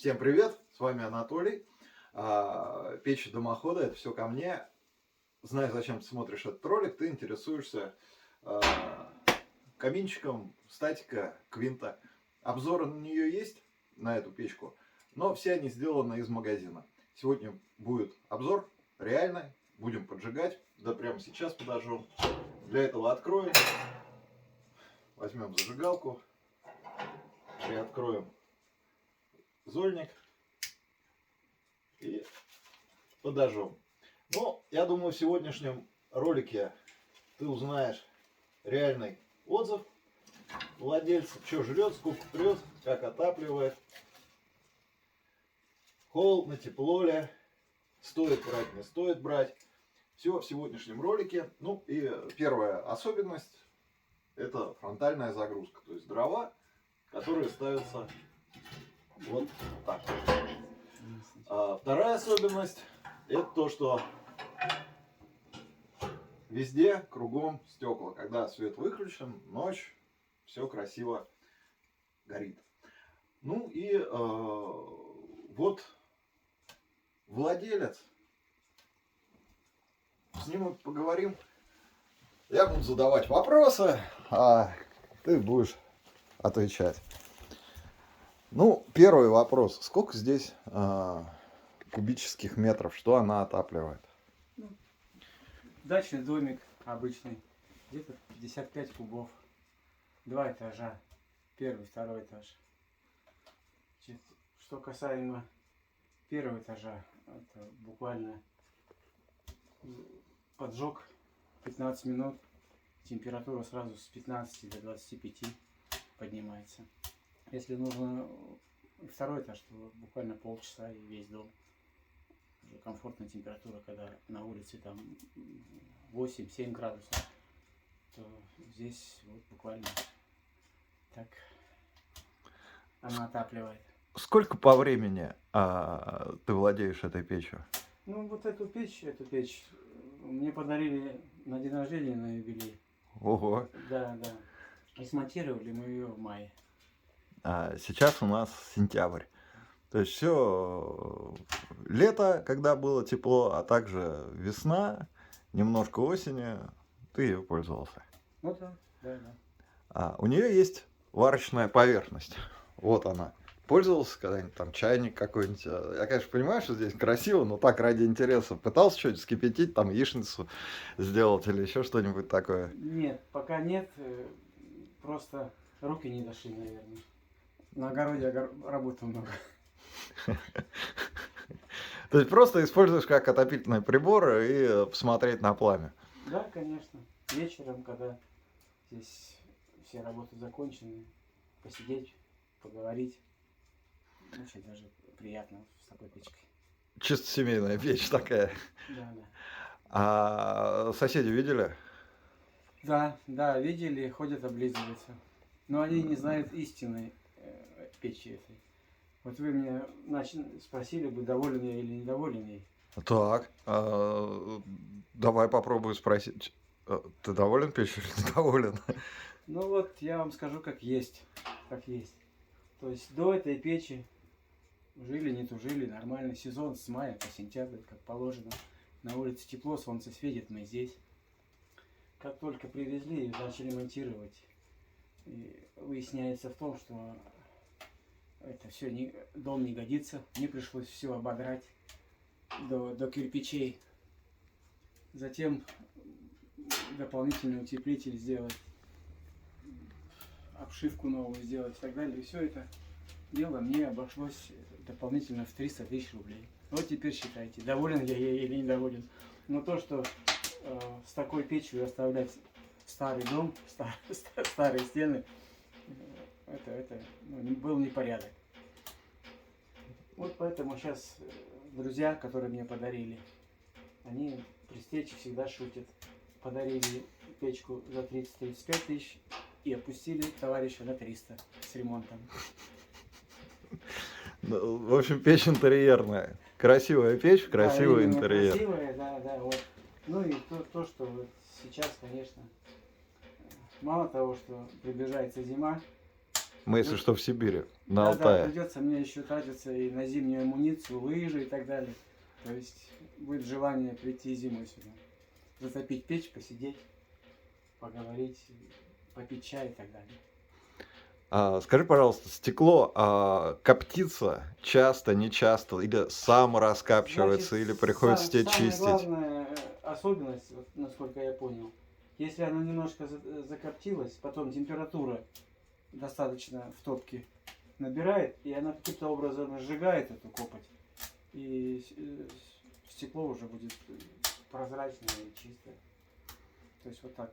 Всем привет, с вами Анатолий. Печь дымохода, это все ко мне. Знаю, зачем ты смотришь этот ролик, ты интересуешься а, каминчиком, статика, квинта. Обзоры на нее есть, на эту печку, но все они сделаны из магазина. Сегодня будет обзор реальный, будем поджигать, да прямо сейчас подожжем. Для этого откроем, возьмем зажигалку, приоткроем зольник и подожжем. Ну, я думаю, в сегодняшнем ролике ты узнаешь реальный отзыв владельца, что жрет, сколько прет, как отапливает, холодно, тепло ли, стоит брать, не стоит брать. Все в сегодняшнем ролике. Ну и первая особенность — это фронтальная загрузка, то есть дрова, которые ставятся вот так. Вторая особенность — это то, что везде кругом стекла. Когда свет выключен, ночь, все красиво горит. Ну и вот владелец. С ним мы поговорим. Я буду задавать вопросы, а ты будешь отвечать. Ну, первый вопрос. Сколько здесь кубических метров? Что она отапливает? Дачный домик обычный, где-то 55 кубов, 2 этажа, первый, второй этаж. Значит, что касаемо первого этажа, это буквально поджег 15 минут, температура сразу с 15 до 25 поднимается. Если нужно второй этаж, то буквально полчаса и весь дом. Комфортная температура, когда на улице там 8-7 градусов, то здесь вот буквально так она отапливает. Сколько по времени ты владеешь этой печью? Ну вот эту печь мне подарили на день рождения, на юбилей. Ого. Да. И смонтировали мы ее в мае. Сейчас у нас сентябрь. То есть все лето, когда было тепло, а также весна, немножко осени, ты ее пользовался. Ну да. У нее есть варочная поверхность. Вот она. Пользовался когда-нибудь, там чайник какой-нибудь. Я, конечно, понимаю, что здесь красиво, но так ради интереса. Пытался что-нибудь вскипятить, там яичницу сделать или еще что-нибудь такое? Нет, пока нет, просто руки не дошли, наверное. На огороде работы много. То есть просто используешь как отопительный прибор и посмотреть на пламя. Да, конечно. Вечером, когда здесь все работы закончены, посидеть, поговорить. Очень даже приятно с такой печкой. Чисто семейная печь такая. Да. А соседи видели? Да, видели, ходят облизываются. Но они не знают истинной печи этой. Вот вы меня спросили бы, доволен я или недоволен ей. Так, давай попробую спросить. Ты доволен печью или недоволен? Ну вот, я вам скажу, как есть. То есть до этой печи жили, не тужили, нормально. Сезон с мая по сентябрь, как положено. На улице тепло, солнце светит, мы здесь. Как только привезли и начали монтировать, и выясняется в том, что это все дом не годится. Мне пришлось все ободрать до кирпичей. Затем дополнительный утеплитель сделать, обшивку новую сделать и так далее. И все это дело мне обошлось дополнительно в 300 тысяч рублей. Вот теперь считайте, доволен я ей или недоволен. Но то, что с такой печью оставлять старый дом, старые стены, это был непорядок. Вот поэтому сейчас друзья, которые мне подарили, они при встрече всегда шутят. Подарили печку за 30-35 тысяч и опустили товарища на 300 с ремонтом. Ну, в общем, печь интерьерная. Красивая печь, красивый интерьер. Красивая, да. Вот. Ну и то, что вот сейчас, конечно, мало того, что приближается зима, Мы, если что, в Сибири, на Да, Алтае. придется мне еще тратиться и на зимнюю амуницию, лыжи и так далее. То есть будет желание прийти зимой сюда. Затопить печь, посидеть, поговорить, попить чай и так далее. Скажи, пожалуйста, стекло коптится часто, не часто, или самораскапчивается, или приходится тебе Самая чистить? главная особенность, вот, насколько я понял, если оно немножко закоптилось, потом температура достаточно в топке набирает, и она каким-то образом сжигает эту копоть, и стекло уже будет прозрачное и чистое. То есть вот так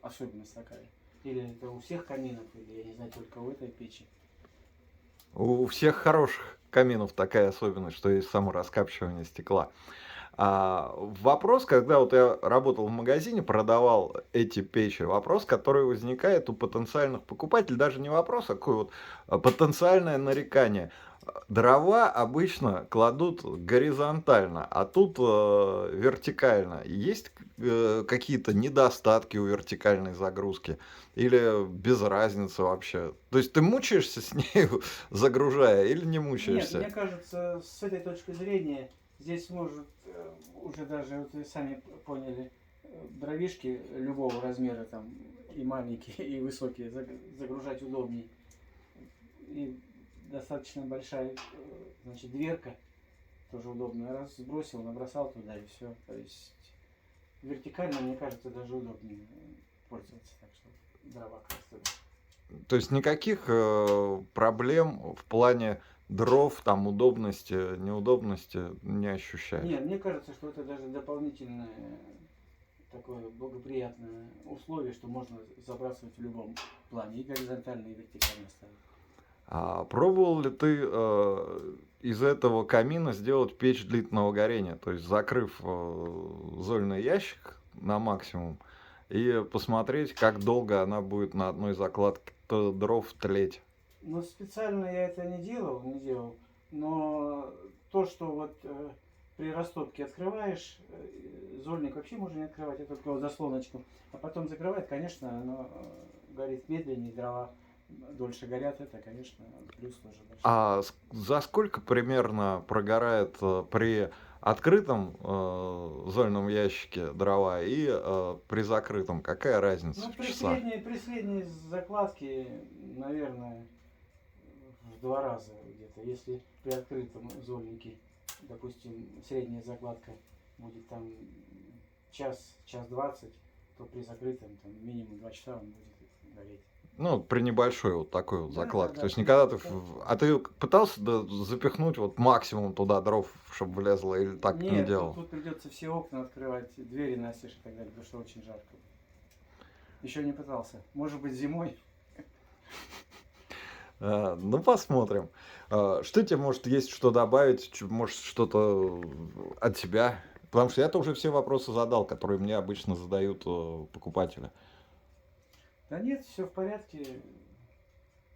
особенность такая. Или это у всех каминов, или я не знаю, только у этой печи. У всех хороших каминов такая особенность, что есть самораскапчивание стекла. Вопрос, когда вот я работал в магазине, продавал эти печи, вопрос, который возникает у потенциальных покупателей, даже не вопрос, а какое вот потенциальное нарекание. Дрова обычно кладут горизонтально, а тут вертикально. Есть какие-то недостатки у вертикальной загрузки? Или без разницы вообще? То есть ты мучаешься с ней, загружая, или не Нет, мучаешься? мне кажется, с этой точки зрения здесь может уже даже, вот вы сами поняли, дровишки любого размера, там и маленькие, и высокие, загружать удобнее. И достаточно большая, значит, дверка, тоже удобно. Раз сбросил, набросал туда и все. То есть вертикально, мне кажется, даже удобнее пользоваться. Так что дрова красивые. То есть никаких проблем в плане дров, там удобности, неудобности не ощущаешь? Нет, мне кажется, что это даже дополнительное такое благоприятное условие, что можно забрасывать в любом плане, и горизонтально, и вертикально ставить. Пробовал ли ты из этого камина сделать печь длительного горения? То есть закрыв зольный ящик на максимум и посмотреть, как долго она будет на одной закладке дров тлеть? Ну, специально я это не делал, но то, что вот при растопке открываешь, зольник вообще можно не открывать, это только вот заслоночку, а потом закрывает, конечно, оно горит медленнее, дрова дольше горят, это, конечно, плюс тоже большой. За сколько примерно прогорает при открытом зольном ящике дрова и при закрытом? Какая разница Ну, в часах? при средней закладке, наверное, в 2 раза где-то. Если при открытом зольнике, допустим, средняя закладка будет там час 20, то при закрытом там минимум 2 часа он будет гореть. Ну, при небольшой вот такой вот Да, закладке. да, То есть при никогда ты... закладке. А ты пытался запихнуть вот максимум туда дров, чтобы влезло, или так не Нет, делал? тут придется все окна открывать, двери настежь и так далее, потому что очень жарко. Еще не пытался. Может быть, зимой. Ну, посмотрим. Что тебе, может, есть что добавить? Может, что-то от себя? Потому что я-то уже все вопросы задал, которые мне обычно задают покупатели. Да нет, все в порядке.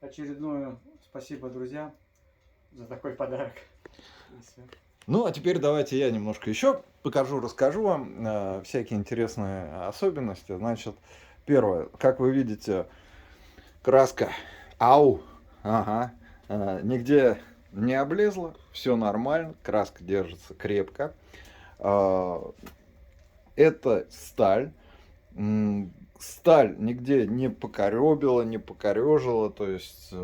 Очередное спасибо друзьям за такой подарок. И всё. Ну, а теперь давайте я немножко еще покажу, расскажу вам всякие интересные особенности. Значит, первое, как вы видите, краска АУ, ага, нигде не облезла, все нормально, краска держится крепко. Это сталь. Сталь нигде не покоребила, не покорежила, то есть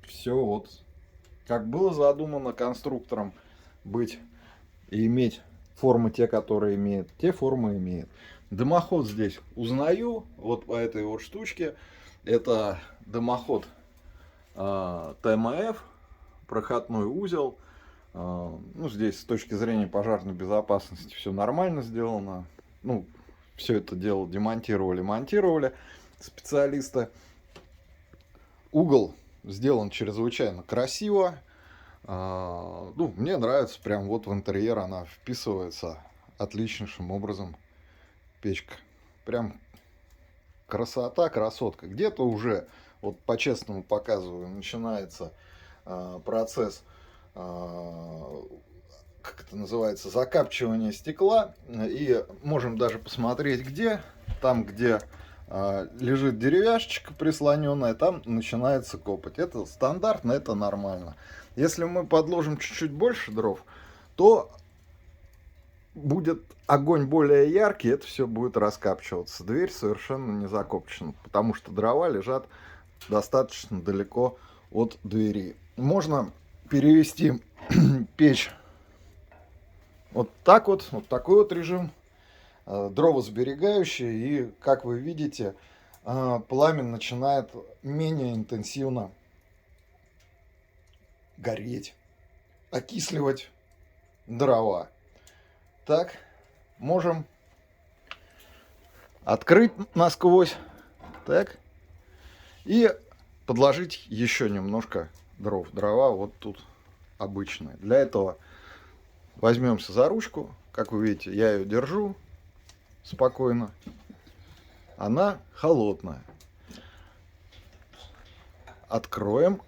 все вот как было задумано конструктором быть и иметь формы те, которые имеет, те формы имеет. Дымоход здесь узнаю, вот по этой вот штучке. Это дымоход ТМФ, проходной узел. Ну, здесь с точки зрения пожарной безопасности все нормально сделано. Ну, все это дело демонтировали, монтировали специалисты. Угол сделан чрезвычайно красиво. Ну, мне нравится, прям вот в интерьер она вписывается отличнейшим образом. Печка. Прям красота, красотка. Где-то уже, вот по-честному показываю, начинается процесс, как это называется, закапчивание стекла. И можем даже посмотреть, где. Там, где лежит деревяшечка прислоненная, там начинается копоть. Это стандартно, это нормально. Если мы подложим чуть-чуть больше дров, то будет огонь более яркий, это все будет раскапчиваться. Дверь совершенно не закопчена, потому что дрова лежат достаточно далеко от двери. Можно перевести печь вот так вот такой вот режим, дровосберегающий, и, как вы видите, пламя начинает менее интенсивно гореть, окисливать дрова. Так, можем открыть насквозь, так, и подложить еще немножко дров. Дрова вот тут обычные. Для этого возьмемся за ручку. Как вы видите, я ее держу спокойно. Она холодная. Откроем.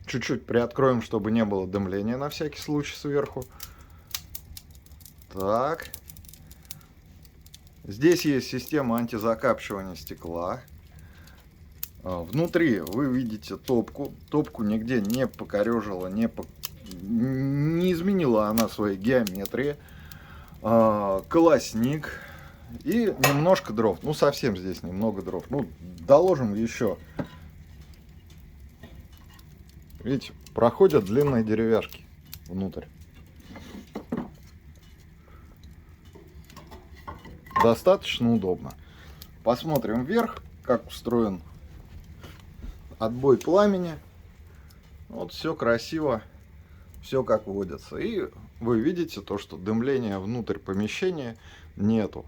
Чуть-чуть приоткроем, чтобы не было дымления на всякий случай сверху. Так. Здесь есть система антизакапчивания стекла. Внутри вы видите топку. Топку нигде не покорежила, не изменила она своей геометрии. Колосник. И немножко дров. Ну, совсем здесь немного дров. Ну, доложим еще. Видите, проходят длинные деревяшки внутрь. Достаточно удобно. Посмотрим вверх, как устроен отбой пламени. Вот все красиво, все как водится. И вы видите то, что дымления внутрь помещения нету.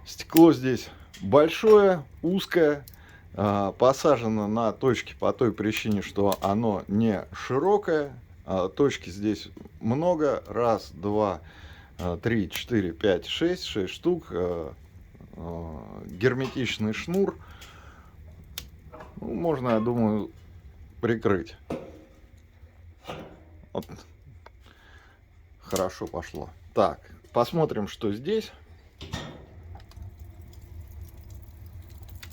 Стекло здесь большое, узкое, посажено на точке по той причине, что оно не широкое. Точки здесь много. Раз, два, 3, 4, 5, 6 штук. Герметичный шнур. Ну, можно, я думаю, прикрыть. Вот. Хорошо пошло. Так, посмотрим, что здесь.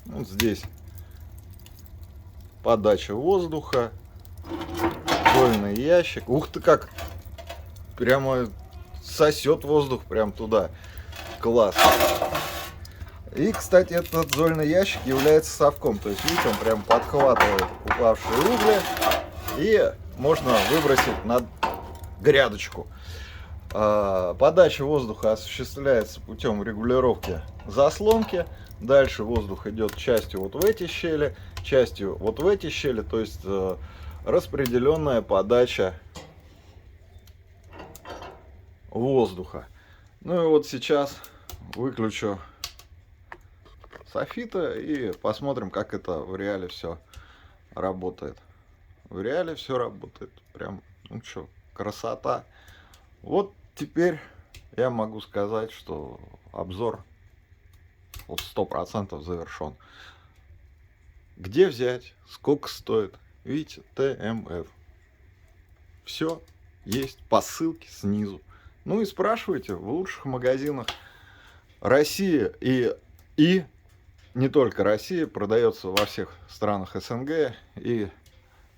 Вот здесь подача воздуха. Зольный ящик. Ух ты, как прямо сосет воздух прям туда. Класс. И, кстати, этот зольный ящик является совком. То есть, видите, он прям подхватывает упавшие угли. И можно выбросить на грядочку. Подача воздуха осуществляется путем регулировки заслонки. Дальше воздух идет частью вот в эти щели, частью вот в эти щели. То есть распределенная подача воздуха. Ну и вот сейчас выключу софита и посмотрим, как это в реале все работает. В реале все работает. Прям, ну что, красота. Вот теперь я могу сказать, что обзор вот 100% завершен. Где взять, сколько стоит? Видите, ТМФ. Все есть по ссылке снизу. Ну и спрашивайте в лучших магазинах России и не только России, продается во всех странах СНГ, и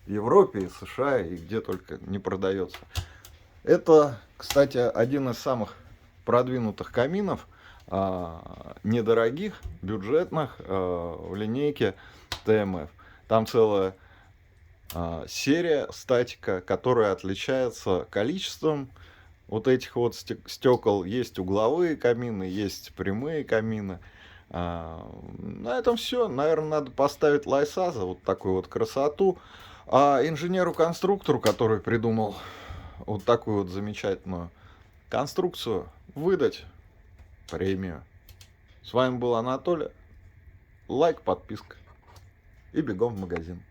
в Европе, и в США, и где только не продается. Это, кстати, один из самых продвинутых каминов, недорогих, бюджетных, в линейке ТМФ. Там целая серия статика, которая отличается количеством вот этих вот стекол. Есть угловые камины, есть прямые камины. На этом все. Наверное, надо поставить лайса за вот такую вот красоту. А инженеру-конструктору, который придумал вот такую вот замечательную конструкцию, выдать премию. С вами был Анатолий. Лайк, подписка. И бегом в магазин.